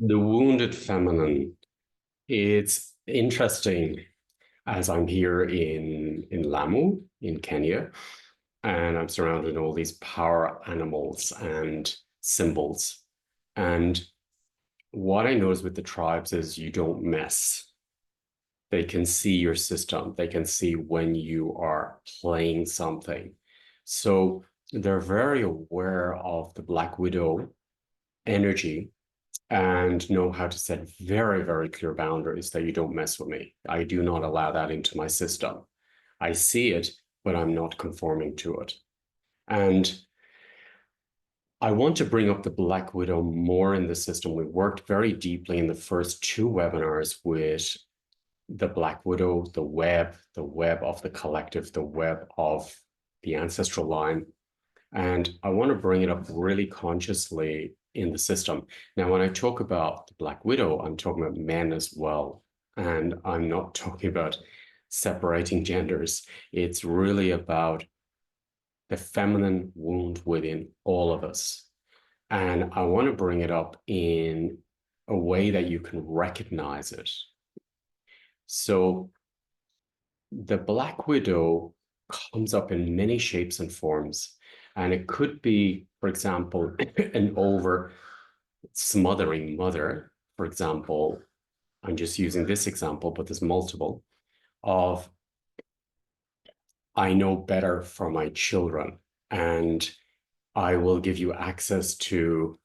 The wounded feminine. It's interesting as I'm here in Lamu in Kenya, and I'm surrounded in all these power animals and symbols. And what I notice with the tribes is you don't mess. They can see your system. They can see when you are playing something. So they're very aware of the Black Widow energy and know how to set very, very clear boundaries that you don't mess with me. I do not allow that into my system. I see it, but I'm not conforming to it. And I want to bring up the Black Widow more in the system. We worked very deeply in the first two webinars with the Black Widow, the web of the collective, the web of the ancestral line. And I want to bring it up really consciously in the system. Now, when I talk about the Black Widow, I'm talking about men as well. And I'm not talking about separating genders. It's really about the feminine wound within all of us. And I want to bring it up in a way that you can recognize it. So the Black Widow comes up in many shapes and forms. And it could be, for example, an over smothering mother, for example. I'm just using this example, but there's multiple of I know better for my children, and I will give you access to,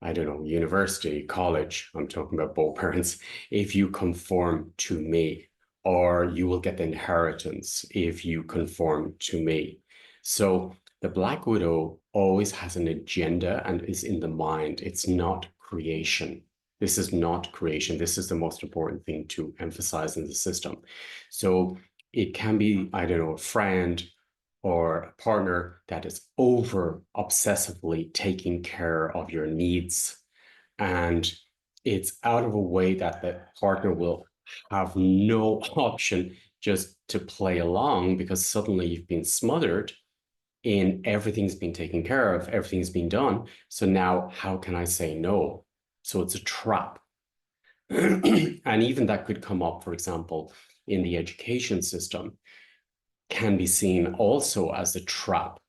I don't know, university, college. I'm talking about both parents. If you conform to me, or you will get the inheritance if you conform to me. So the Black Widow always has an agenda and is in the mind. It's not creation. This is not creation. This is the most important thing to emphasize in the system. So it can be, I don't know, a friend or a partner that is over obsessively taking care of your needs. And it's out of a way that the partner will have no option just to play along because suddenly you've been smothered in everything's been taken care of, everything's been done. So now how can I say no? So it's a trap. And even that could come up, for example, in the education system can be seen also as a trap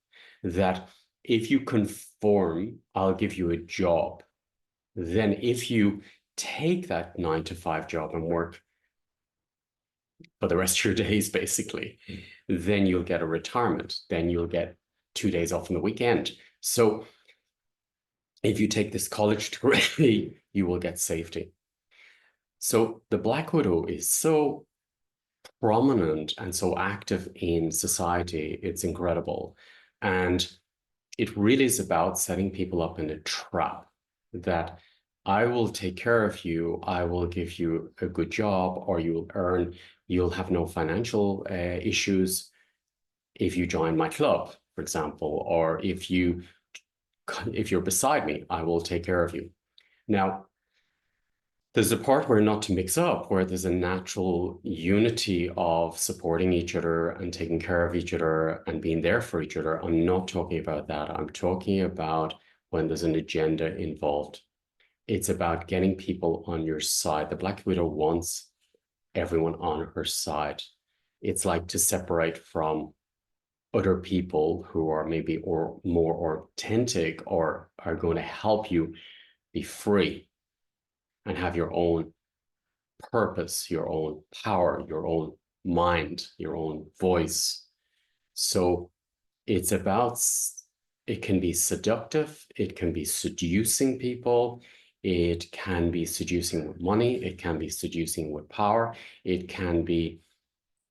that if you conform, I'll give you a job. Then if you take that 9 to 5 job and work for the rest of your days, basically, then you'll get a retirement. Then you'll get 2 days off on the weekend. So if you take this college degree, you will get safety. So the Black Widow is so prominent and so active in society. It's incredible. And it really is about setting people up in a trap that I will take care of you, I will give you a good job, or you'll have no financial issues if you join my club, for example, or if you're beside me, I will take care of you. Now, there's a part where not to mix up, where there's a natural unity of supporting each other and taking care of each other and being there for each other. I'm not talking about that. I'm talking about when there's an agenda involved. It's about getting people on your side. The Black Widow wants everyone on her side. It's like to separate from other people who are maybe or more authentic or are going to help you be free and have your own purpose, your own power, your own mind, your own voice. So it's about, it can be seductive, it can be seducing people, it can be seducing with money, it can be seducing with power, it can be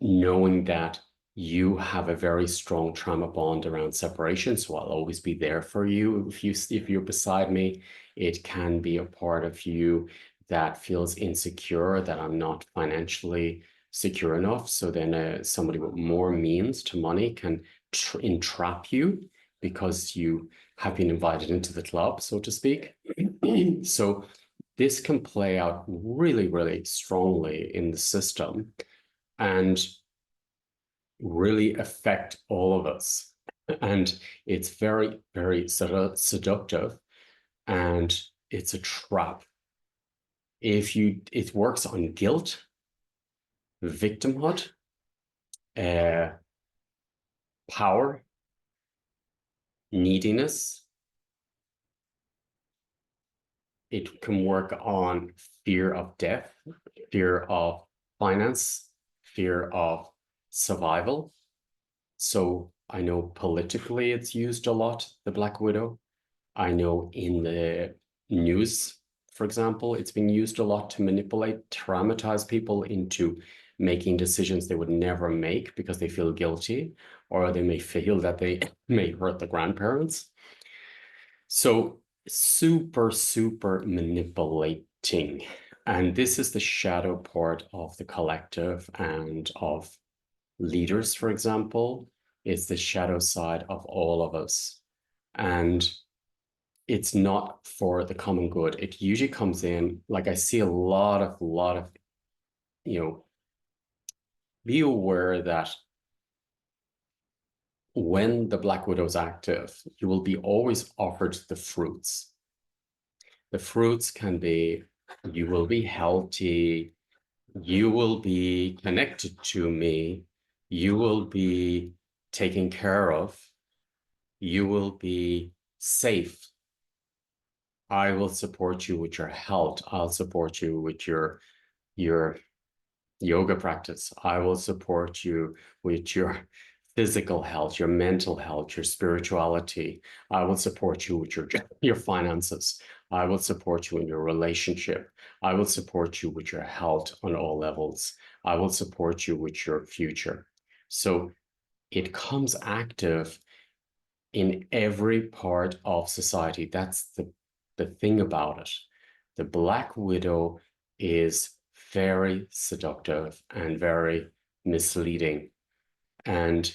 knowing that you have a very strong trauma bond around separation, so I'll always be there for you if you're beside me. It can be a part of you that feels insecure, that I'm not financially secure enough. So then somebody with more means to money can entrap you because you have been invited into the club, so to speak. So this can play out really, really strongly in the system and really affect all of us. And it's very, very seductive and it's a trap. It works on guilt, victimhood, power, neediness. It can work on fear of death, fear of finance, fear of survival. So I know politically it's used a lot, the Black Widow. I know in the news, for example, it's been used a lot to manipulate, traumatize people into making decisions they would never make because they feel guilty, or they may feel that they may hurt the grandparents. So super, super manipulating. And this is the shadow part of the collective and of leaders, for example. It's the shadow side of all of us. And it's not for the common good. It usually comes in, like I see a lot of, be aware that when the Black Widow is active, you will be always offered the fruits. The fruits can be, you will be healthy, you will be connected to me, you will be taken care of, you will be safe. I will support you with your health. I'll support you with your yoga practice. I will support you with your physical health, your mental health, your spirituality. I will support you with your finances. I will support you in your relationship. I will support you with your health on all levels. I will support you with your future. So it comes active in every part of society. That's the thing about it. The Black Widow is very seductive and very misleading. And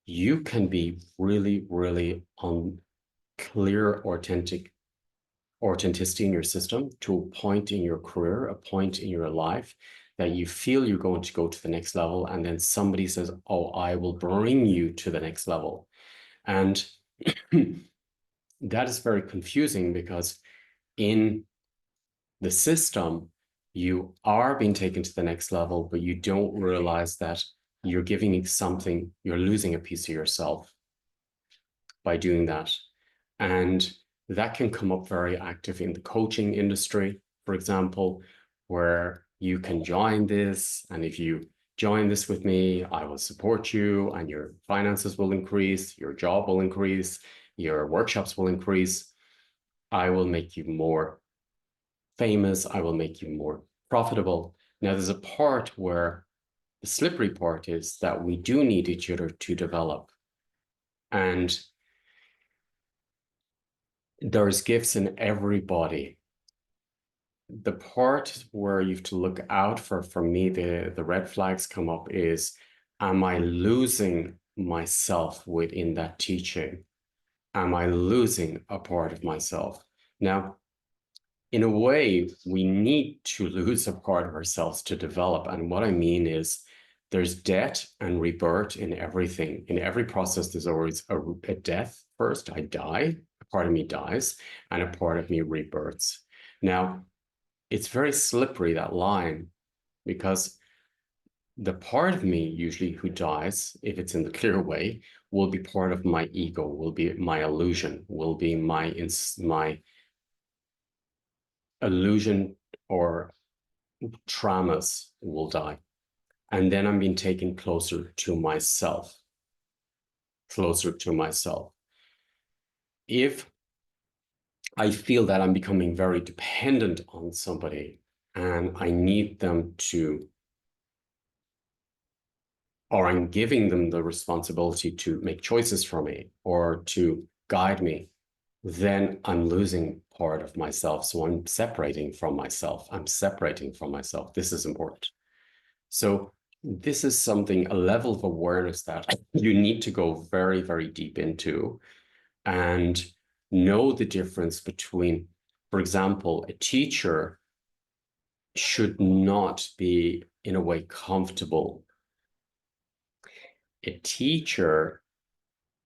you can be really, really unclear, authenticity in your system to a point in your career, a point in your life that you feel you're going to go to the next level. And then somebody says, oh, I will bring you to the next level. And that is very confusing because in the system, you are being taken to the next level, but you don't realize that you're giving something, you're losing a piece of yourself by doing that. And that can come up very active in the coaching industry, for example, where you can join this. And if you join this with me, I will support you and your finances will increase, your job will increase, your workshops will increase. I will make you more famous. I will make you more profitable. Now, there's a part where the slippery part is that we do need each other to develop. And there's gifts in everybody. The part where you have to look out for me, the red flags come up is, am I losing myself within that teaching? Am I losing a part of myself? Now, in a way, we need to lose a part of ourselves to develop. And what I mean is there's death and rebirth in everything. In every process, there's always a death first. I die, a part of me dies, and a part of me rebirths. Now, it's very slippery, that line, because the part of me usually who dies, if it's in the clear way, will be part of my ego, will be my illusion, will be my illusion or traumas will die. And then I'm being taken closer to myself, closer to myself. If I feel that I'm becoming very dependent on somebody and I need them to, or I'm giving them the responsibility to make choices for me or to guide me, then I'm losing part of myself. So I'm separating from myself. I'm separating from myself. This is important. So this is something, a level of awareness that you need to go very, very deep into and know the difference between, for example, a teacher should not be in a way comfortable. A teacher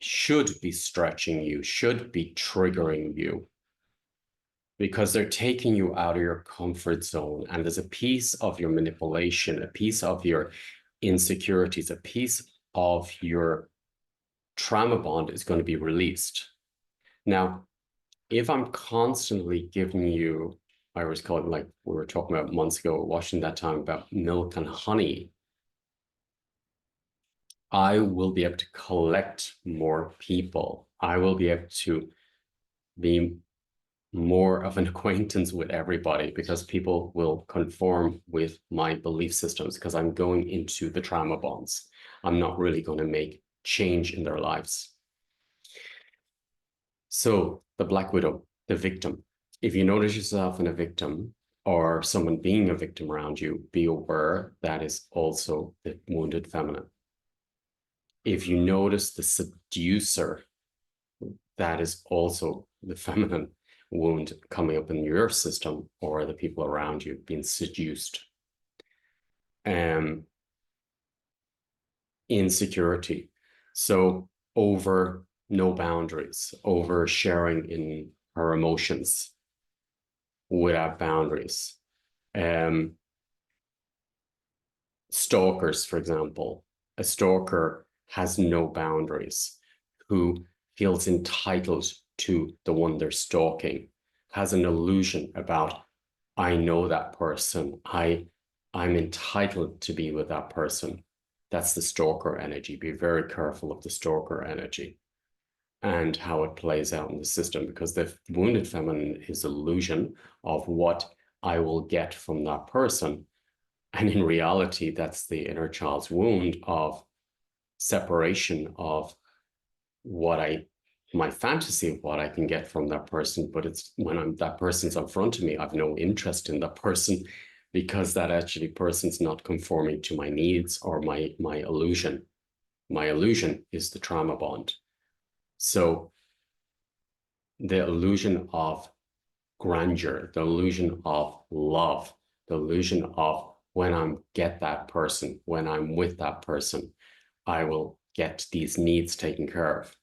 should be stretching you, should be triggering you. because they're taking you out of your comfort zone. And there's a piece of your manipulation, a piece of your insecurities, a piece of your trauma bond is going to be released. Now, if I'm constantly giving you, I always call it, like we were talking about months ago, watching that time about milk and honey, I will be able to collect more people. I will be able to be more of an acquaintance with everybody because people will conform with my belief systems because I'm going into the trauma bonds. I'm not really going to make change in their lives. So the Black Widow, the victim. If you notice yourself in a victim or someone being a victim around you, be aware that is also the wounded feminine. If you notice the seducer, that is also the feminine wound coming up in your system or the people around you being seduced. Insecurity. So over no boundaries, over sharing in her emotions without boundaries. Stalkers, for example, a stalker has no boundaries, who feels entitled to the one they're stalking, has an illusion about, I know that person, I'm entitled to be with that person. That's the stalker energy. Be very careful of the stalker energy and how it plays out in the system, because the wounded feminine is illusion of what I will get from that person. And in reality, that's the inner child's wound of separation of my fantasy of what I can get from that person. But it's when that person's in front of me, I've no interest in that person because that actually person's not conforming to my needs or my illusion. My illusion is the trauma bond. So the illusion of grandeur, the illusion of love, the illusion of when I get that person, when I'm with that person, I will get these needs taken care of,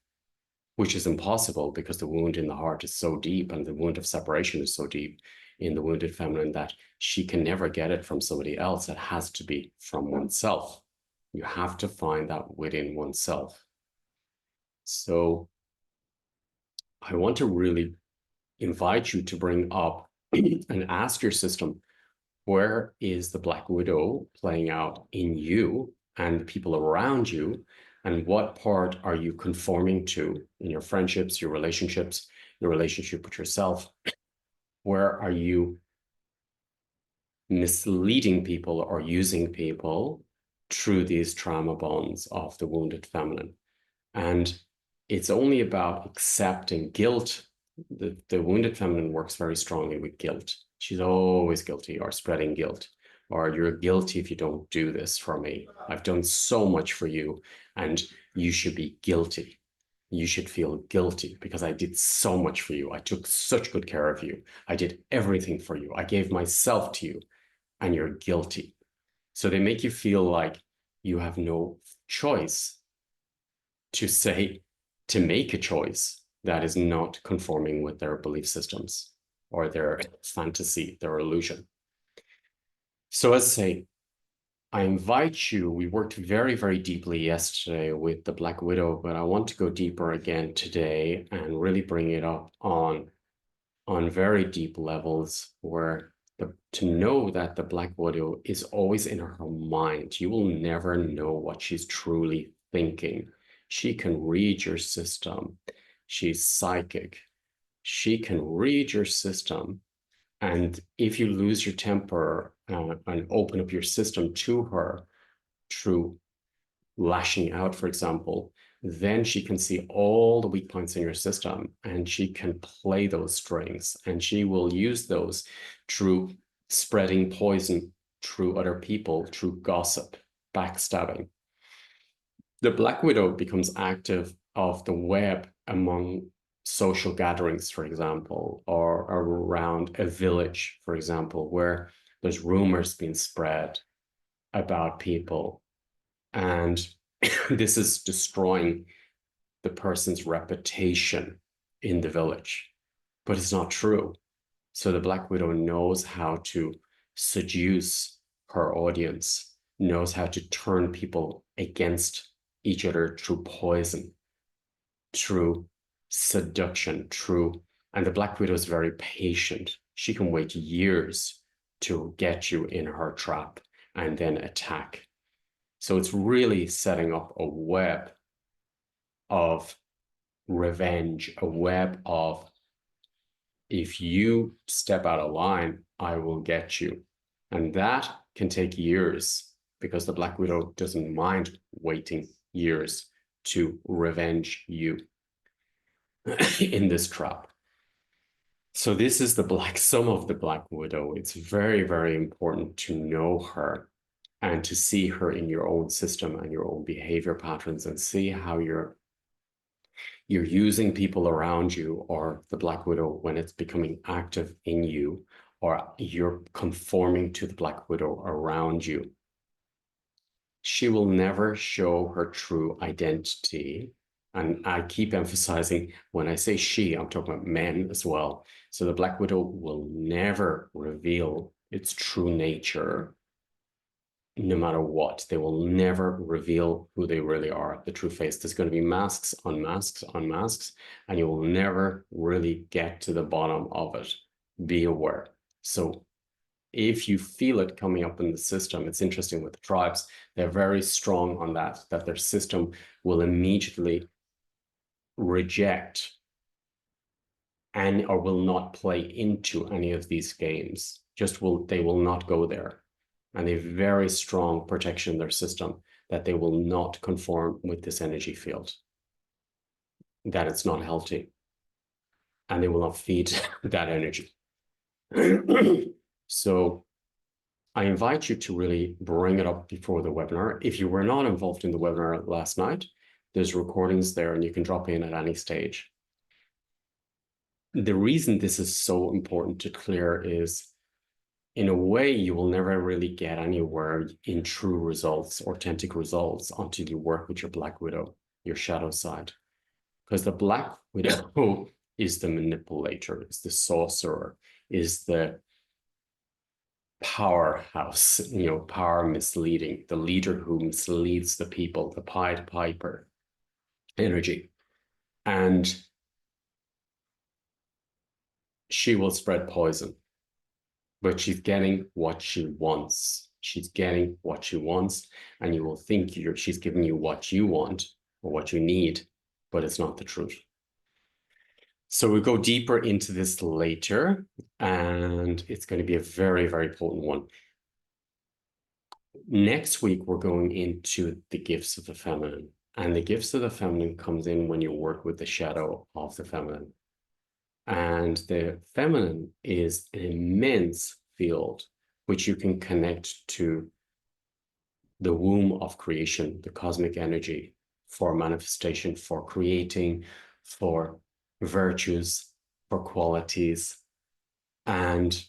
which is impossible because the wound in the heart is so deep and the wound of separation is so deep in the wounded feminine that she can never get it from somebody else. It has to be from oneself. You have to find that within oneself. So I want to really invite you to bring up and ask your system, where is the Black Widow playing out in you and the people around you? And what part are you conforming to in your friendships, your relationship with yourself? Where are you misleading people or using people through these trauma bonds of the wounded feminine? And it's only about accepting guilt. The wounded feminine works very strongly with guilt. She's always guilty or spreading guilt, or you're guilty if you don't do this for me. I've done so much for you, and you should be guilty. You should feel guilty because I did so much for you. I took such good care of you. I did everything for you. I gave myself to you, and you're guilty. So they make you feel like you have no choice to make a choice that is not conforming with their belief systems or their fantasy, their illusion. So as I say, I invite you, we worked very, very deeply yesterday with the Black Widow, but I want to go deeper again today and really bring it up on very deep levels where to know that the Black Widow is always in her mind. You will never know what she's truly thinking. She can read your system. She's psychic. She can read your system. And if you lose your temper and open up your system to her through lashing out, for example, then she can see all the weak points in your system and she can play those strings and she will use those through spreading poison through other people, through gossip, backstabbing. The Black Widow becomes active of the web among social gatherings, for example, or around a village, for example, where there's rumors being spread about people. And this is destroying the person's reputation in the village. But it's not true. So the Black Widow knows how to seduce her audience, knows how to turn people against each other through poison, through seduction, and the Black Widow is very patient. She can wait years to get you in her trap and then attack. So it's really setting up a web of revenge, a web of, if you step out of line, I will get you. And that can take years because the Black Widow doesn't mind waiting years to revenge you in this trap. So this is some of the Black Widow. It's very, very important to know her and to see her in your own system and your own behavior patterns and see how you're using people around you, or the Black Widow when it's becoming active in you, or you're conforming to the Black Widow around you. She will never show her true identity. And I keep emphasizing, when I say she, I'm talking about men as well. So the Black Widow will never reveal its true nature, no matter what. They will never reveal who they really are, the true face. There's going to be masks on masks on masks, and you will never really get to the bottom of it. Be aware. So if you feel it coming up in the system, it's interesting with the tribes, they're very strong on that their system will immediately reject or will not play into any of these games. They will not go there. And a very strong protection in their system that they will not conform with this energy field, that it's not healthy, and they will not feed that energy. So I invite you to really bring it up before the webinar. If you were not involved in the webinar last night, there's recordings there and you can drop in at any stage. The reason this is so important to clear is, in a way, you will never really get anywhere in true results, authentic results, until you work with your Black Widow, your shadow side. Because the Black Widow is the manipulator, is the sorcerer, is the powerhouse, power misleading, the leader who misleads the people, the Pied Piper energy. And she will spread poison, but she's getting what she wants. She's getting what she wants, and you will think she's giving you what you want or what you need, but it's not the truth. So we'll go deeper into this later, and it's going to be a very, very potent one. Next week, we're going into the gifts of the feminine, and the gifts of the feminine comes in when you work with the shadow of the feminine. And the feminine is an immense field which you can connect to the womb of creation, the cosmic energy, for manifestation, for creating, for virtues, for qualities. And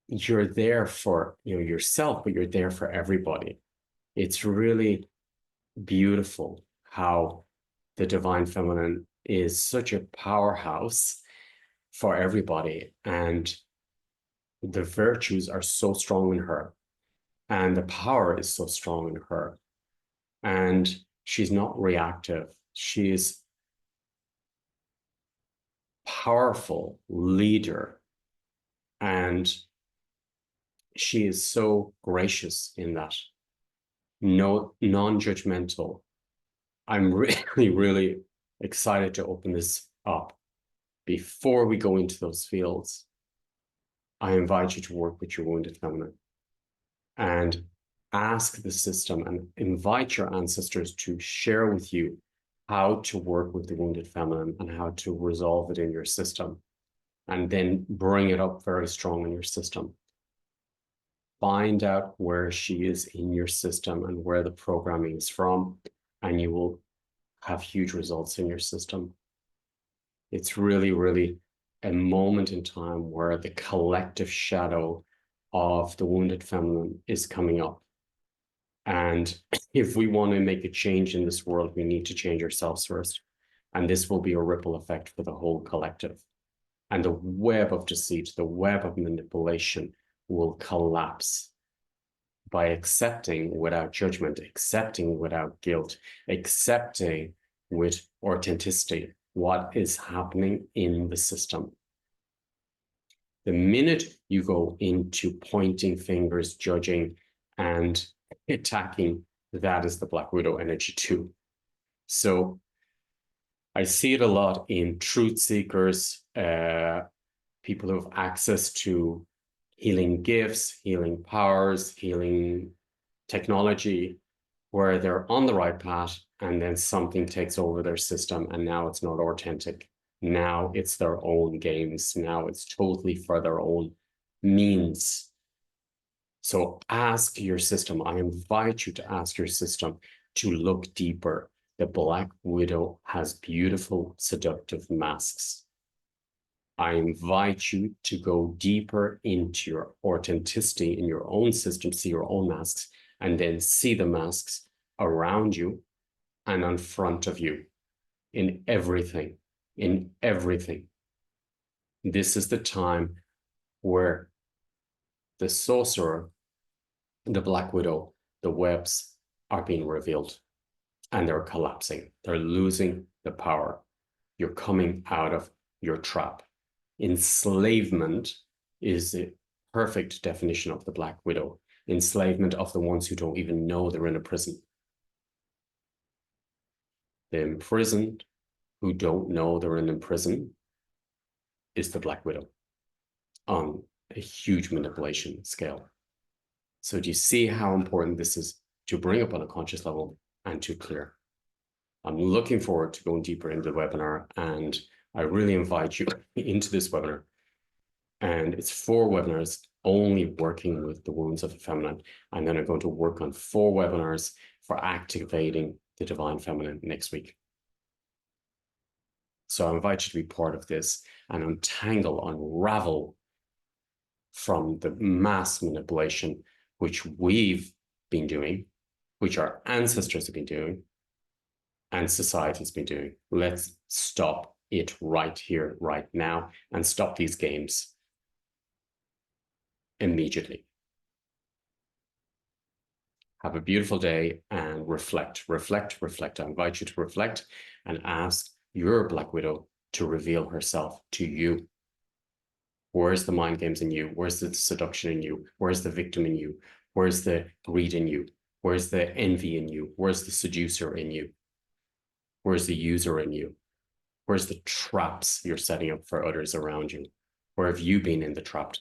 you're there for yourself, but you're there for everybody. It's really beautiful how the divine feminine is such a powerhouse for everybody, and the virtues are so strong in her, and the power is so strong in her, and she's not reactive. She's powerful leader, and she is so gracious in that. No, non-judgmental. I'm really, really excited to open this up. Before we go into those fields, I invite you to work with your wounded feminine and ask the system and invite your ancestors to share with you how to work with the wounded feminine and how to resolve it in your system, and then bring it up very strong in your system. Find out where she is in your system and where the programming is from, and you will have huge results in your system. It's really, really a moment in time where the collective shadow of the wounded feminine is coming up. And if we want to make a change in this world, we need to change ourselves first. And this will be a ripple effect for the whole collective. And the web of deceit, the web of manipulation will collapse by accepting without judgment, accepting without guilt, accepting with authenticity what is happening in the system. The minute you go into pointing fingers, judging, and attacking, that is the Black Widow energy too. So I see it a lot in truth seekers, people who have access to healing gifts, healing powers, healing technology, where they're on the right path and then something takes over their system and now it's not authentic. Now it's their own games. Now it's totally for their own means. So ask your system. I invite you to ask your system to look deeper. The Black Widow has beautiful, seductive masks. I invite you to go deeper into your authenticity in your own system, see your own masks, and then see the masks around you and in front of you in everything, in everything. This is the time where the sorcerer, the Black Widow, the webs are being revealed and they're collapsing. They're losing the power. You're coming out of your trap. Enslavement is the perfect definition of the Black Widow. Enslavement of the ones who don't even know they're in a prison. The imprisoned who don't know they're in a prison is the Black Widow on a huge manipulation scale. So do you see how important this is to bring up on a conscious level and to clear? I'm looking forward to going deeper into the webinar, and I really invite you into this webinar. And it's 4 webinars only working with the wounds of the feminine. And then I'm going to work on 4 webinars for activating the divine feminine next week. So I invite you to be part of this and untangle, unravel from the mass manipulation which we've been doing, which our ancestors have been doing, and society has been doing. Let's stop it right here, right now, and stop these games immediately. Have a beautiful day and reflect, reflect, reflect. I invite you to reflect and ask your Black Widow to reveal herself to you. Where's the mind games in you? Where's the seduction in you? Where's the victim in you? Where's the greed in you? Where's the envy in you? Where's the seducer in you? Where's the user in you? Where's the traps you're setting up for others around you? Where have you been in the trap?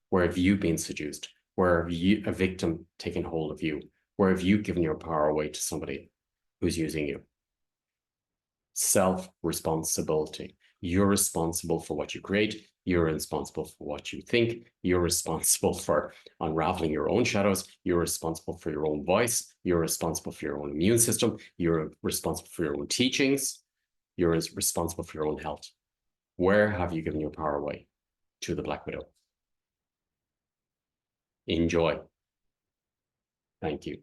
Where have you been seduced? Where have you, a victim, taken hold of you? Where have you given your power away to somebody who's using you? Self-responsibility. You're responsible for what you create. You're responsible for what you think. You're responsible for unraveling your own shadows. You're responsible for your own voice. You're responsible for your own immune system. You're responsible for your own teachings. You're responsible for your own health. Where have you given your power away? To the Black Widow. Enjoy. Thank you.